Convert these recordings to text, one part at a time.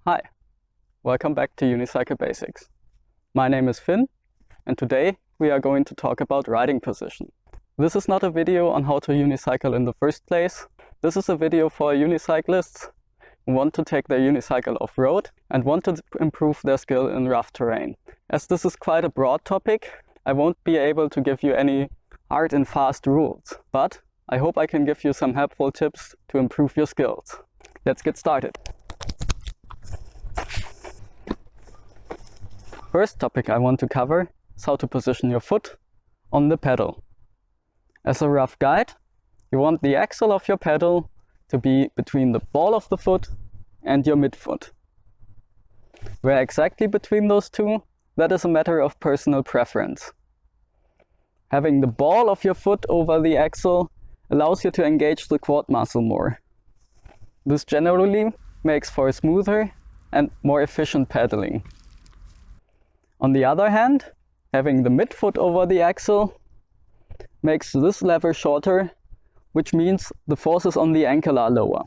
Hi, welcome back to Unicycle Basics. My name is Finn, and today we are going to talk about riding position. This is not a video on how to unicycle in the first place. This is a video for unicyclists who want to take their unicycle off-road and want to improve their skill in rough terrain. As this is quite a broad topic, I won't be able to give you any hard and fast rules, but I hope I can give you some helpful tips to improve your skills. Let's get started. First topic I want to cover is how to position your foot on the pedal. As a rough guide, you want the axle of your pedal to be between the ball of the foot and your midfoot. Where exactly between those two, that is a matter of personal preference. Having the ball of your foot over the axle allows you to engage the quad muscle more. This generally makes for a smoother and more efficient pedaling. On the other hand, having the midfoot over the axle makes this lever shorter, which means the forces on the ankle are lower.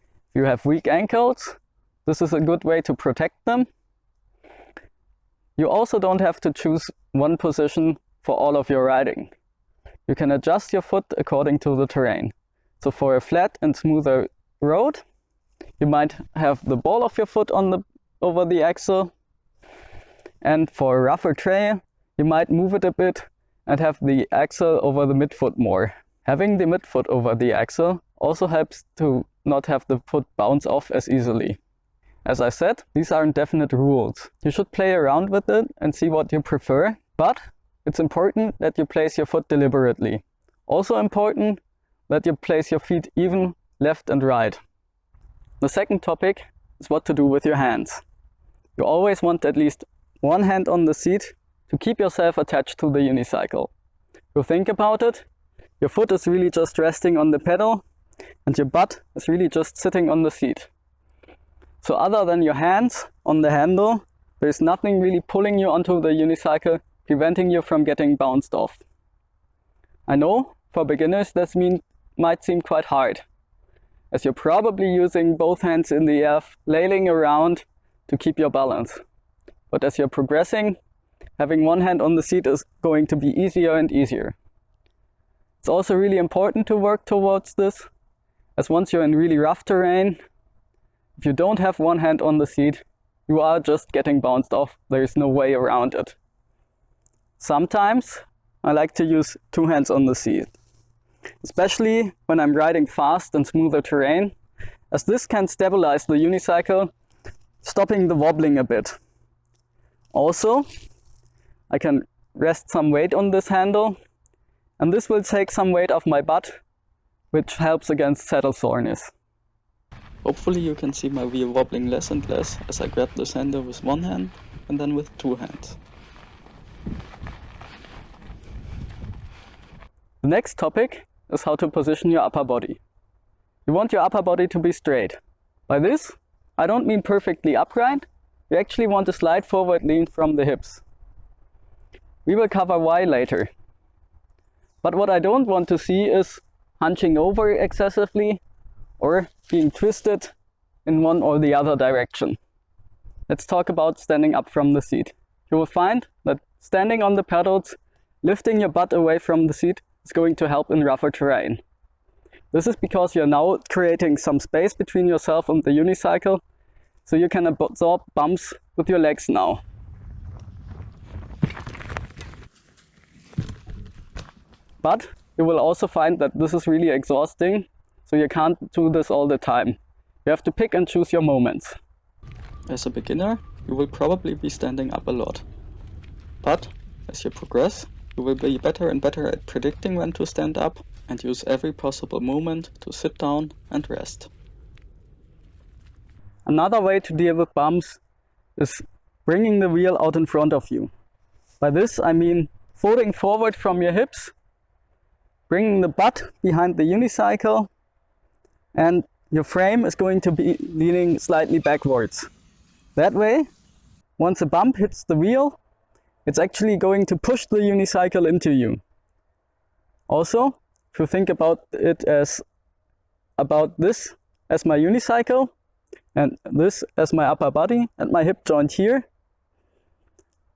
If you have weak ankles, this is a good way to protect them. You also don't have to choose one position for all of your riding. You can adjust your foot according to the terrain. So for a flat and smoother road, you might have the ball of your foot over the axle. And for a rougher trail, you might move it a bit and have the axle over the midfoot more. Having the midfoot over the axle also helps to not have the foot bounce off as easily. As I said, these aren't definite rules. You should play around with it and see what you prefer, but it's important that you place your foot deliberately. Also important that you place your feet even left and right. The second topic is what to do with your hands. You always want at least one hand on the seat to keep yourself attached to the unicycle. If you think about it, your foot is really just resting on the pedal and your butt is really just sitting on the seat. So other than your hands on the handle, there's nothing really pulling you onto the unicycle, preventing you from getting bounced off. I know for beginners this might seem quite hard, as you're probably using both hands in the air, flailing around to keep your balance. But as you're progressing, having one hand on the seat is going to be easier and easier. It's also really important to work towards this, as once you're in really rough terrain, if you don't have one hand on the seat, you are just getting bounced off. There is no way around it. Sometimes I like to use two hands on the seat, especially when I'm riding fast and smoother terrain, as this can stabilize the unicycle, stopping the wobbling a bit. Also, I can rest some weight on this handle, and this will take some weight off my butt, which helps against saddle soreness. Hopefully you can see my wheel wobbling less and less as I grab this handle with one hand and then with two hands. The next topic is how to position your upper body. You want your upper body to be straight. By this, I don't mean perfectly upright. You actually want a slide forward lean from the hips. We will cover why later. But what I don't want to see is hunching over excessively or being twisted in one or the other direction. Let's talk about standing up from the seat. You will find that standing on the pedals, lifting your butt away from the seat is going to help in rougher terrain. This is because you're now creating some space between yourself and the unicycle, so you can absorb bumps with your legs now. But you will also find that this is really exhausting, so you can't do this all the time. You have to pick and choose your moments. As a beginner, you will probably be standing up a lot. But as you progress, you will be better and better at predicting when to stand up and use every possible moment to sit down and rest. Another way to deal with bumps is bringing the wheel out in front of you. By this I mean folding forward from your hips, bringing the butt behind the unicycle, and your frame is going to be leaning slightly backwards. That way, once a bump hits the wheel, it's actually going to push the unicycle into you. Also, if you think about it as my unicycle, and this as my upper body and my hip joint here.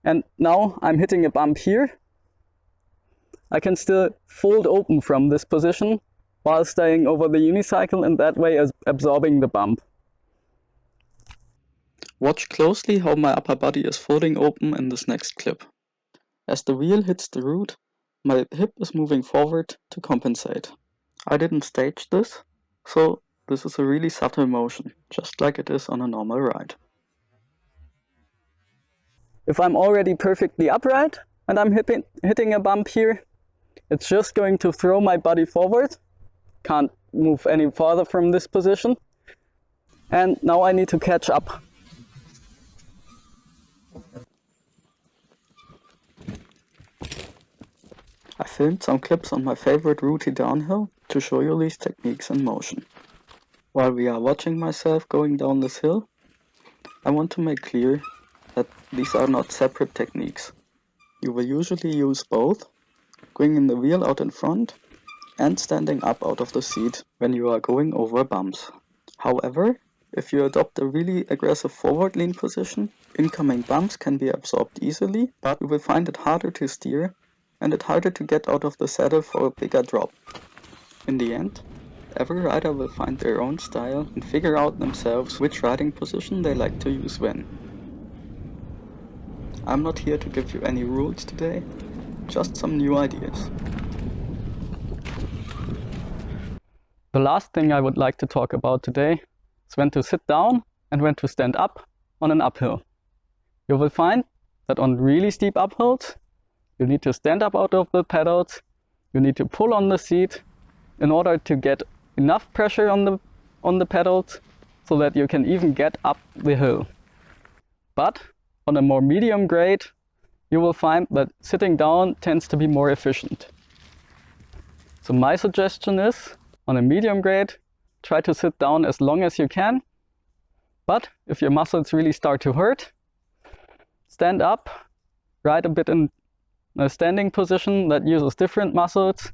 And now I'm hitting a bump here. I can still fold open from this position while staying over the unicycle, and that way as absorbing the bump. Watch closely how my upper body is folding open in this next clip. As the wheel hits the root, my hip is moving forward to compensate. I didn't stage this, so this is a really subtle motion, just like it is on a normal ride. If I'm already perfectly upright and I'm hitting a bump here, it's just going to throw my body forward. Can't move any farther from this position. And now I need to catch up. I filmed some clips on my favorite rooty downhill to show you these techniques in motion. While we are watching myself going down this hill, I want to make clear that these are not separate techniques. You will usually use both, bringing the wheel out in front and standing up out of the seat when you are going over bumps. However, if you adopt a really aggressive forward lean position, incoming bumps can be absorbed easily, but you will find it harder to steer and it harder to get out of the saddle for a bigger drop. In the end, every rider will find their own style and figure out themselves which riding position they like to use when. I'm not here to give you any rules today, just some new ideas. The last thing I would like to talk about today is when to sit down and when to stand up on an uphill. You will find that on really steep uphills, you need to stand up out of the pedals, you need to pull on the seat in order to get enough pressure on the pedals so that you can even get up the hill. But on a more medium grade, you will find that sitting down tends to be more efficient. So my suggestion is, on a medium grade, try to sit down as long as you can. But if your muscles really start to hurt, stand up, ride a bit in a standing position that uses different muscles,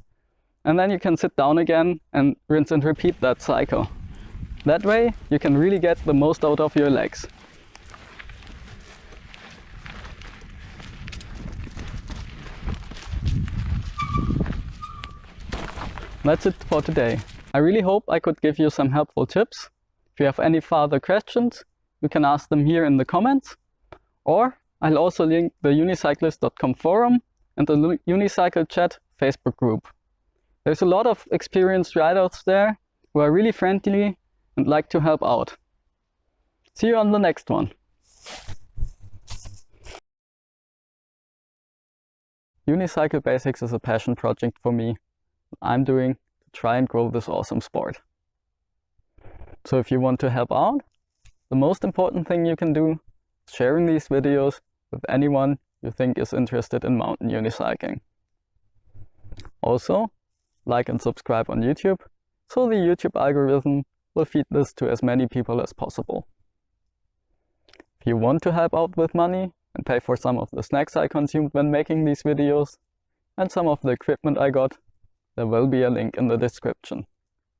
and then you can sit down again and rinse and repeat that cycle. That way you can really get the most out of your legs. That's it for today. I really hope I could give you some helpful tips. If you have any further questions, you can ask them here in the comments, or I'll also link the unicyclist.com forum and the Unicycle chat Facebook group. There's a lot of experienced riders there who are really friendly and like to help out. See you on the next one. Unicycle Basics is a passion project for me. I'm doing to try and grow this awesome sport. So if you want to help out, the most important thing you can do is sharing these videos with anyone you think is interested in mountain unicycling. Also, like and subscribe on YouTube, so the YouTube algorithm will feed this to as many people as possible. If you want to help out with money and pay for some of the snacks I consumed when making these videos, and some of the equipment I got, there will be a link in the description.